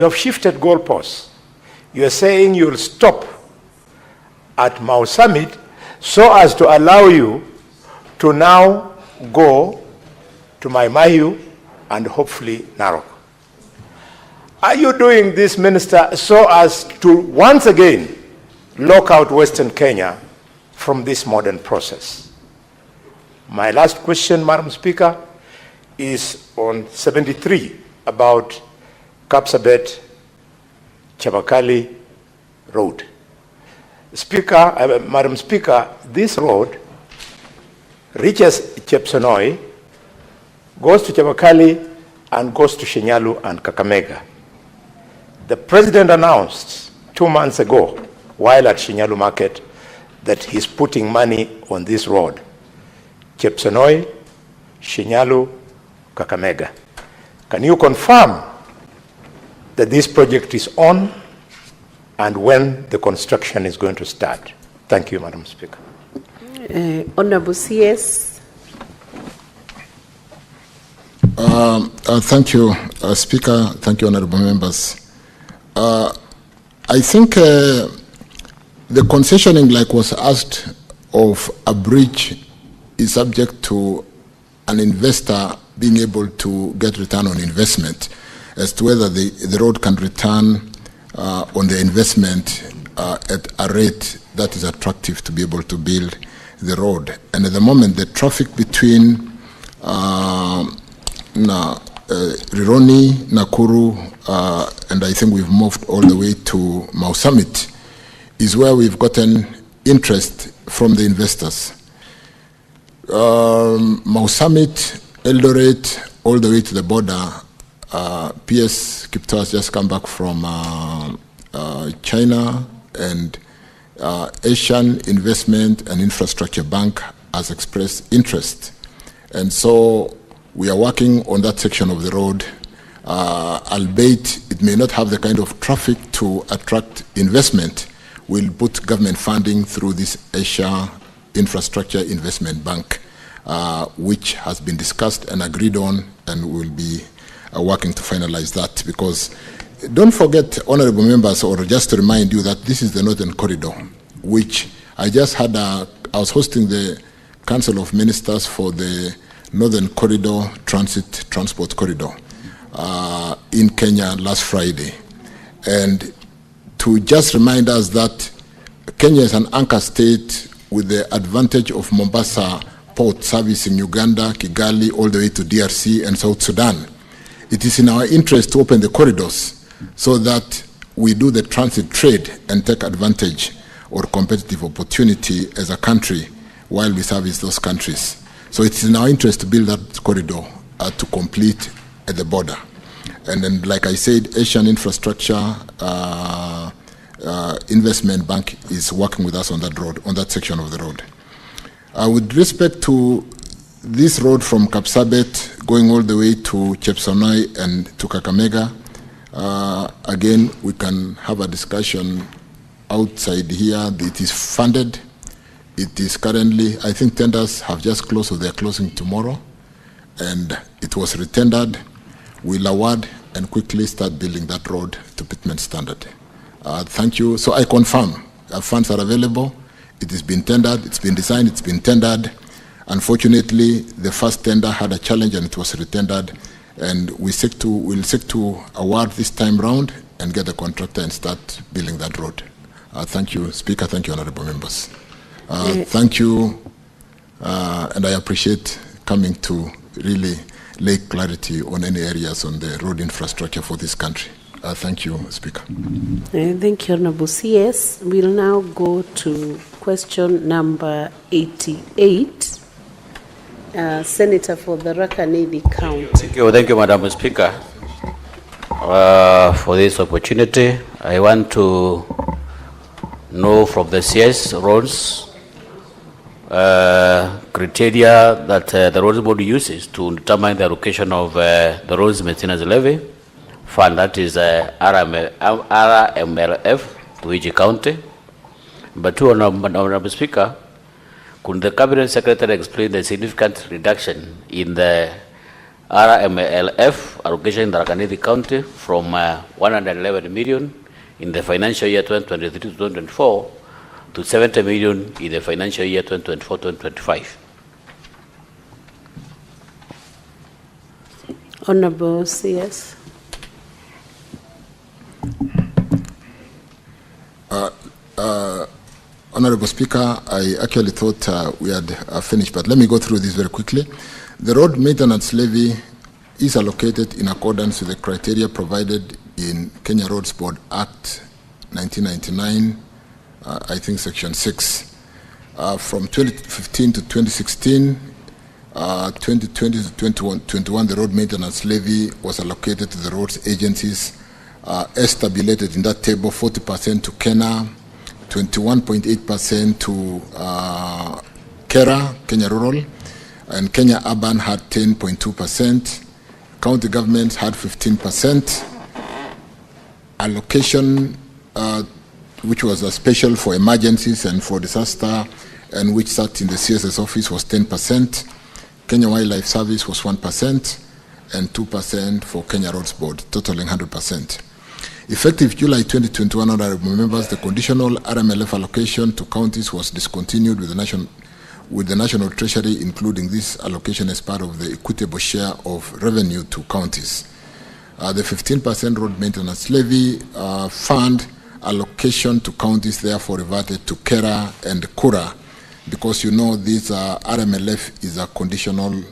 You have shifted goalposts. You are saying you'll stop at Mau Summit so as to allow you to now go to Mai Mahiu and hopefully Narok. Are you doing this, Minister, so as to once again lock out Western Kenya from this modern process? My last question, Madam Speaker, is on 73 about Kapsabet Chabakali Road. Madam Speaker, this road reaches Chepsonoi, goes to Chabakali, and goes to Shinyalu and Kakamega. The President announced 2 months ago, while at Shinyalu Market, that he's putting money on this road. Chepsonoi, Shinyalu, Kakamega. Can you confirm that this project is on and when the construction is going to start? Thank you, Madam Speaker. Honorable CS. Thank you, Speaker. Thank you, honorable members. I think the concessioning, like was asked, of a bridge is subject to an investor being able to get return on investment as to whether the road can return on the investment at a rate that is attractive to be able to build the road. And at the moment, the traffic between Rironi, Nakuru, and I think we've moved all the way to Mau Summit, is where we've gotten interest from the investors. Mau Summit, Eldoret, all the way to the border. PS Kipto has just come back from China, and Asian Investment and Infrastructure Bank has expressed interest. And so we are working on that section of the road, albeit it may not have the kind of traffic to attract investment. We'll put government funding through this Asia Infrastructure Investment Bank, which has been discussed and agreed on, and we'll be working to finalize that. Because don't forget, honorable members, or just to remind you that this is the Northern Corridor, which I just had I was hosting the Council of Ministers for the Northern Corridor Transport Corridor in Kenya last Friday. And to just remind us that Kenya is an anchor state with the advantage of Mombasa port service in Uganda, Kigali, all the way to DRC and South Sudan. It is in our interest to open the corridors so that we do the transit trade and take advantage or competitive opportunity as a country while we service those countries. So it is in our interest to build that corridor to complete at the border. And then, like I said, Asian Infrastructure Investment Bank is working with us on that road, on that section of the road. With respect to this road from Kapsabet going all the way to Chepsonoi and to Kakamega, again, we can have a discussion outside here. It is funded. It is currently, I think tenders have just closed, so they're closing tomorrow. And it was retendered. We'll award and quickly start building that road to pitment standard. Thank you. So I confirm funds are available. It has been tendered, it's been designed, it's been tendered. Unfortunately, the first tender had a challenge and it was retendered. And we'll seek to award this time round and get the contractor and start building that road. Thank you, Speaker. Thank you, honorable members. Thank you, and I appreciate coming to really lay clarity on any areas on the road infrastructure for this country. Thank you, Speaker. Thank you, Honorable CS. We'll now go to question number 88. Senator for the Rakanedi County. Thank you, Madam Speaker, for this opportunity. I want to know from the CS roads criteria that the roads board uses to determine the allocation of the roads maintenance levy fund, that is RMLF to each county. But two, Honorable Speaker, could the Cabinet Secretary explain the significant reduction in the RMLF allocation in the Tharaka County from 111 million in the financial year 2023 to 2024 to 70 million in the financial year 2024-2025. Honorable CS. Honorable Speaker, I actually thought we had finished, but let me go through this very quickly. The road maintenance levy is allocated in accordance with the criteria provided in Kenya Roads Board Act 1999, I think Section 6. From 2015 to 2016, 2020 to 2021, the road maintenance levy was allocated to the roads agencies as tabulated in that table: 40% to Kenya, 21.8% to Kenya Rural, and Kenya Urban had 10.2%. County governments had 15%. Allocation, which was a special for emergencies and for disaster, and which sat in the CSS office, was 10%. Kenya Wildlife Service was 1%, and 2% for Kenya Roads Board, totaling 100%. Effective July 2021, honorable members, the conditional RMLF allocation to counties was discontinued with the National Treasury, including this allocation as part of the equitable share of revenue to counties. The 15% road maintenance levy fund allocation to counties therefore reverted to Kera and Kura, because you know this RMLF is a conditional,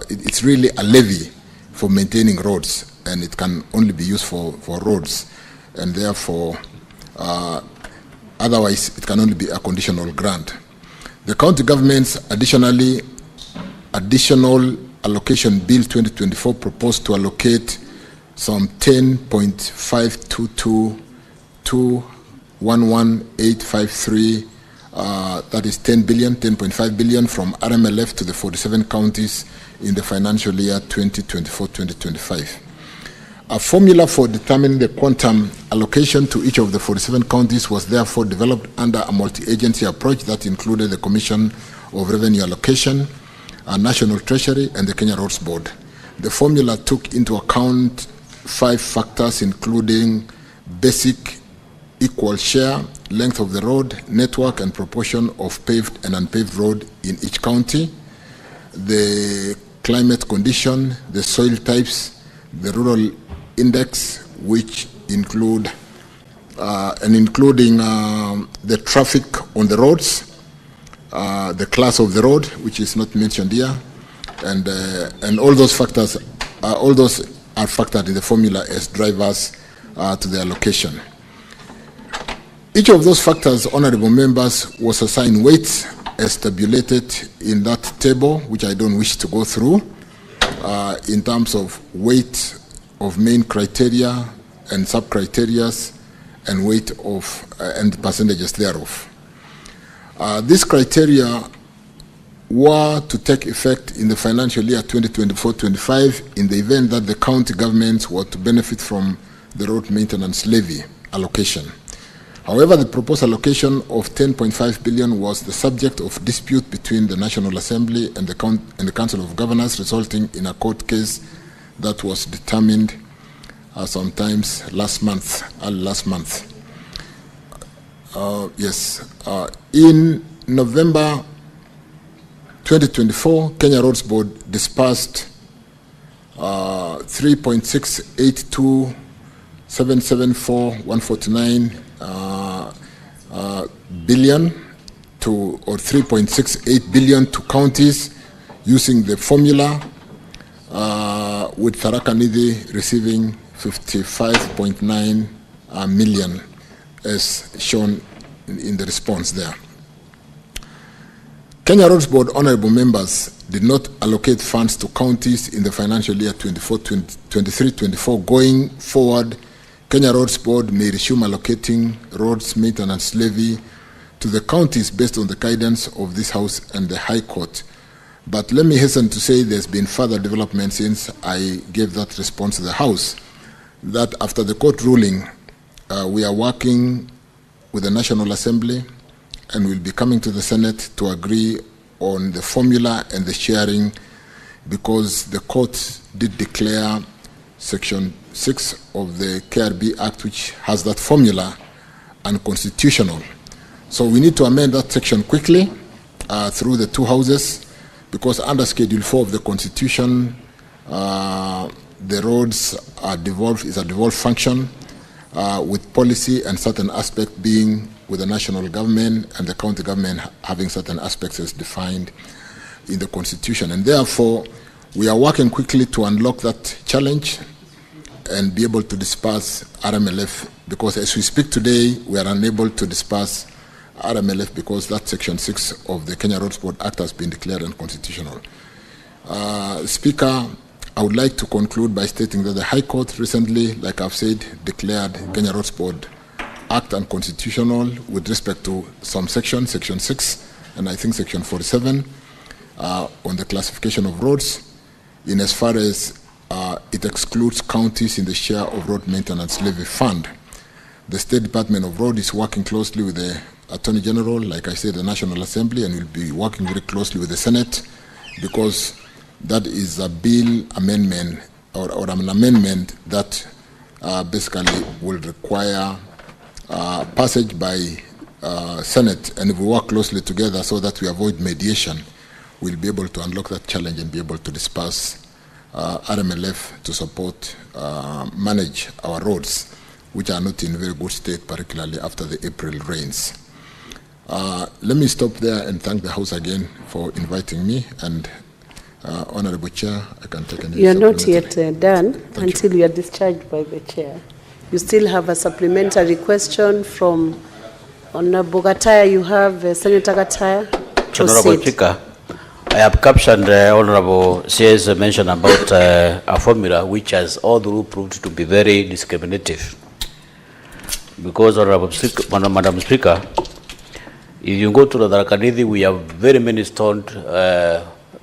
it's really a levy for maintaining roads, and it can only be used for roads, and therefore otherwise it can only be a conditional grant. The county governments additional allocation bill 2024 proposed to allocate some 10.522211853, that is 10.5 billion from RMLF to the 47 counties in the financial year 2024-2025. A formula for determining the quantum allocation to each of the 47 counties was therefore developed under a multi-agency approach that included the Commission of Revenue Allocation, a National Treasury, and the Kenya Roads Board. The formula took into account 5 factors, including basic equal share, length of the road, network, and proportion of paved and unpaved road in each county, the climate condition, the soil types, the rural index, which include including the traffic on the roads, the class of the road, which is not mentioned here, and all those factors, all those are factored in the formula as drivers to the allocation. Each of those factors, honorable members, was assigned weights as tabulated in that table, which I don't wish to go through, in terms of weight of main criteria and sub-criterias, and weight of and percentages thereof. These criteria were to take effect in the financial year 2024-25 in the event that the county governments were to benefit from the road maintenance levy allocation. However, the proposed allocation of 10.5 billion was the subject of dispute between the National Assembly and the Council of Governors, resulting in a court case that was determined sometimes last month. In November 2024, Kenya Roads Board dispersed 3.682774149 billion to, or 3.68 billion to counties using the formula, with Tharaka Nithi receiving 55.9 million as shown in the response there. Kenya Roads Board honorable members did not allocate funds to counties in the financial year 23-24. Going forward, Kenya Roads Board may resume allocating roads maintenance levy to the counties based on the guidance of this House and the High Court. But let me hasten to say there's been further development since I gave that response to the House, that after the court ruling, we are working with the National Assembly and will be coming to the Senate to agree on the formula and the sharing because the court did declare Section 6 of the KRB Act, which has that formula, unconstitutional. So we need to amend that section quickly through the two houses, because under Schedule 4 of the Constitution, the roads are devolved, is a devolved function, with policy and certain aspects being with the national government and the county government having certain aspects as defined in the Constitution. And therefore, we are working quickly to unlock that challenge and be able to disperse RMLF, because as we speak today, we are unable to disperse RMLF because that Section 6 of the Kenya Roads Board Act has been declared unconstitutional. Speaker, I would like to conclude by stating that the High Court recently, like I've said, declared Kenya Roads Board Act unconstitutional with respect to some sections, Section 6 and I think Section 47, on the classification of roads, in as far as it excludes counties in the share of road maintenance levy fund. The State Department of Road is working closely with the Attorney General, like I said, the National Assembly, and will be working very closely with the Senate, because that is a bill amendment or an amendment that basically will require passage by Senate, and if we work closely together so that we avoid mediation, we'll be able to unlock that challenge and be able to disperse RMLF to support, manage our roads, which are not in very good state, particularly after the April rains. Let me stop there and thank the House again for inviting me, and Honorable Chair, I can take any. You are not yet done Thank until you are discharged by the Chair. You still have a supplementary question from Honorable Gataya. You have Senator Gataya. Honorable Speaker, I have captioned Honorable CS mention about a formula which has all the rule proved to be very discriminative. Because, Madam Speaker, if you go to the Tharaka-Nithi, we have very many stoned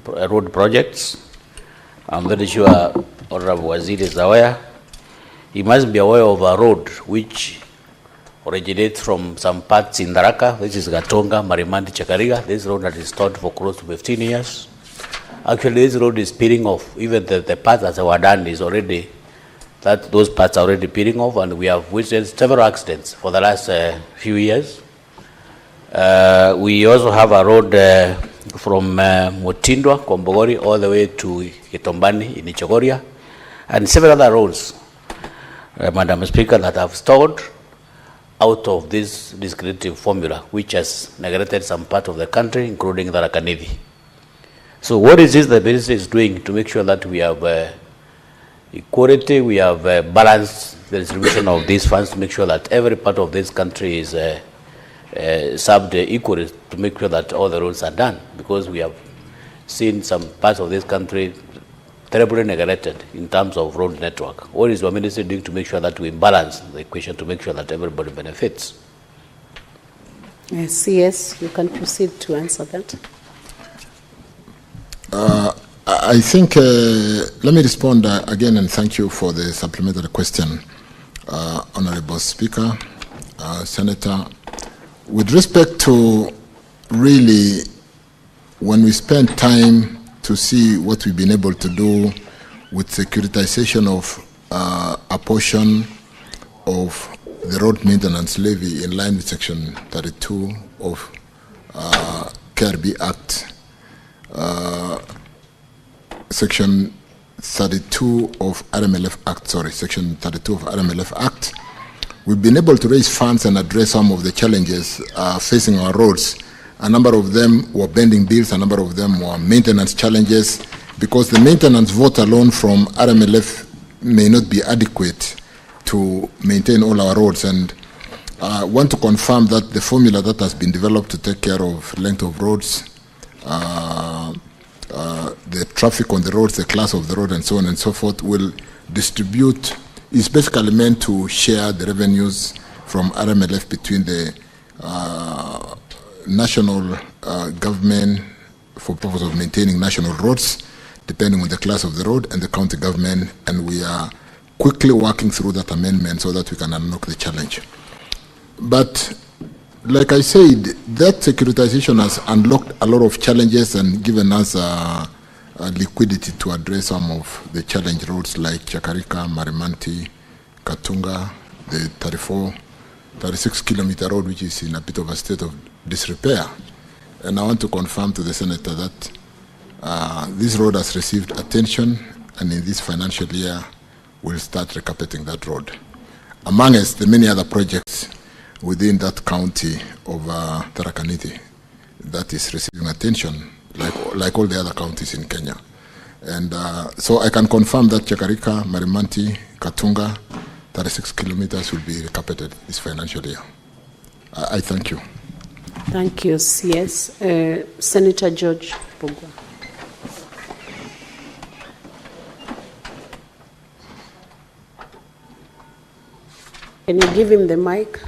road projects. I'm very sure Honorable Waziri is aware. He must be aware of a road which originates from some parts in Tharaka. This is Gatonga, Marimandi, Chakariga. This road that is stored for close to 15 years. Actually, this road is peeling off. Even the parts that were done is already, those parts are already peeling off, and we have witnessed several accidents for the last few years. We also have a road from Mutindwa, Kombogori, all the way to Itombani in Ichogoria, and several other roads, Madam Speaker, that have stalled out of this discriminative formula, which has neglected some part of the country, including the Tharaka-Nithi. So what is this the ministry is doing to make sure that we have equality, we have balanced the distribution of these funds, to make sure that every part of this country is served equally, to make sure that all the roads are done? Because we have seen some parts of this country terribly neglected in terms of road network. What is your ministry doing to make sure that we balance the equation, to make sure that everybody benefits? CS, you can proceed to answer that. I think, let me respond again, and thank you for the supplementary question, Honorable Speaker, Senator. With respect to really, when we spend time to see what we've been able to do with securitization of a portion of the road maintenance levy in line with Section 32 of KRB Act, Section 32 of RMLF Act, Section 32 of RMLF Act, we've been able to raise funds and address some of the challenges facing our roads. A number of them were bending bills, a number of them were maintenance challenges, because the maintenance vote alone from RMLF may not be adequate to maintain all our roads. And I want to confirm that the formula that has been developed to take care of length of roads, the traffic on the roads, the class of the road, and so on and so forth, will distribute, is basically meant to share the revenues from RMLF between the national government for purpose of maintaining national roads, depending on the class of the road, and the county government, and we are quickly working through that amendment so that we can unlock the challenge. But like I said, that securitization has unlocked a lot of challenges and given us liquidity to address some of the challenge roads like Chakarika, Marimanti, Katunga, the 36-kilometer road, which is in a bit of a state of disrepair. And I want to confirm to the Senator that this road has received attention, and in this financial year, we'll start recarpeting that road. Amongst the many other projects within that county of Tharaka Nithi that is receiving attention, like all the other counties in Kenya. And so I can confirm that Chakarika, Marimanti, Katunga, 36 kilometers will be recarpeted this financial year. I thank you. Thank you, CS. Senator George Pogwa. Can you give him the mic?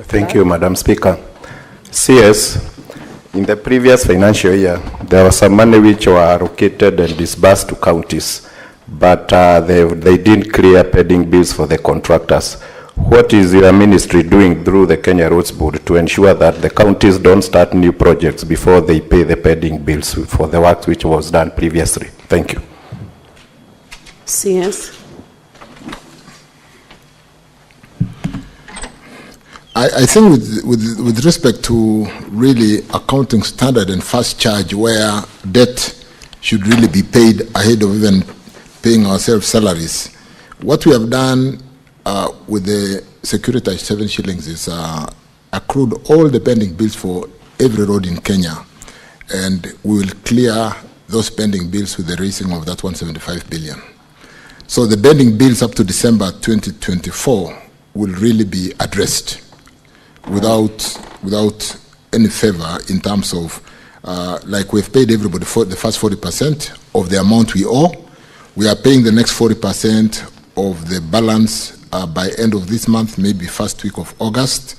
Thank you, Madam Speaker. CS, in the previous financial year, there was some money which were allocated and disbursed to counties, but they didn't clear pending bills for the contractors. What is your ministry doing through the Kenya Roads Board to ensure that the counties don't start new projects before they pay the pending bills for the work which was done previously? Thank you. CS. I think with respect to really accounting standard and fast charge, where debt should really be paid ahead of even paying ourselves salaries, what we have done with the securitized 7 shillings is accrued all the pending bills for every road in Kenya, and we will clear those pending bills with the raising of that 175 billion. So the pending bills up to December 2024 will really be addressed without any favor in terms of, like we've paid everybody for the first 40% of the amount we owe. We are paying the next 40% of the balance by end of this month, maybe first week of August.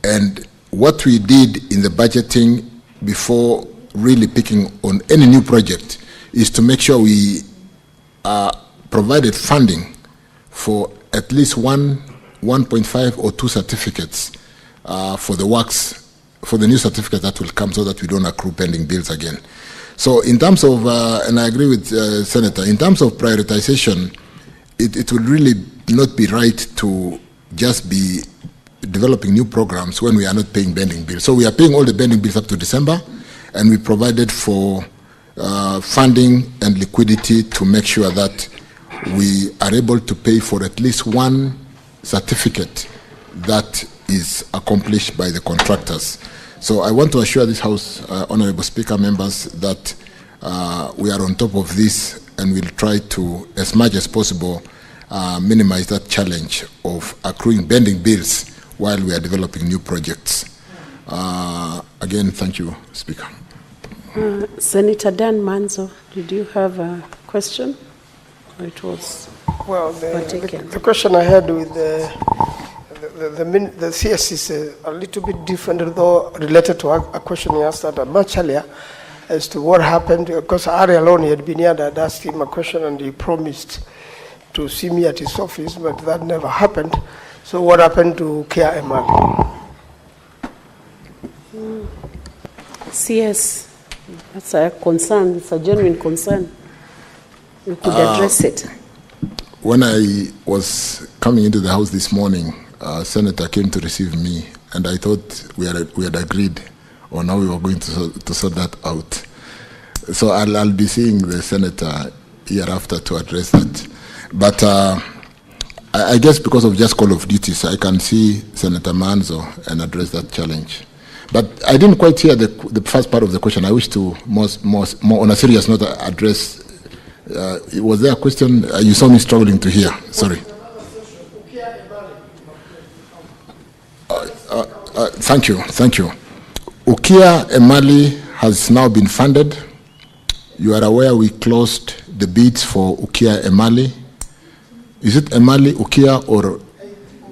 And what we did in the budgeting before really picking on any new project is to make sure we provided funding for at least 1.5 or 2 certificates for the works, for the new certificate that will come, so that we don't accrue pending bills again. So in terms of, and I agree with Senator, in terms of prioritization, it would really not be right to just be developing new programs when we are not paying pending bills. So we are paying all the pending bills up to December, and we provided for funding and liquidity to make sure that we are able to pay for at least 1 certificate that is accomplished by the contractors. So I want to assure this House, Honorable Speaker, members, that we are on top of this, and we'll try to, as much as possible, minimize that challenge of accruing pending bills while we are developing new projects. Again, thank you, Speaker. Senator Dan Manzo, did you have a question? Or it was the question I had with the CS is a little bit different, although related to a question he asked that much earlier as to what happened, because Ari alone had been here and I'd asked him a question and he promised to see me at his office, but that never happened. So what happened to Kia Emali? CS, that's a concern, it's a genuine concern. You could address it. When I was coming into the House this morning, Senator came to receive me, and I thought we had agreed on how we were going to sort that out. So I'll be seeing the Senator hereafter to address that. But I guess because of just call of duties, I can see Senator Manzo and address that challenge. But I didn't quite hear the first part of the question. I wish to more on a serious note address. Was there a question? You saw me struggling to hear. Sorry. Thank you. Ukia Emali has now been funded. You are aware we closed the bids for Ukia Emali. Is it Emali, Ukia, or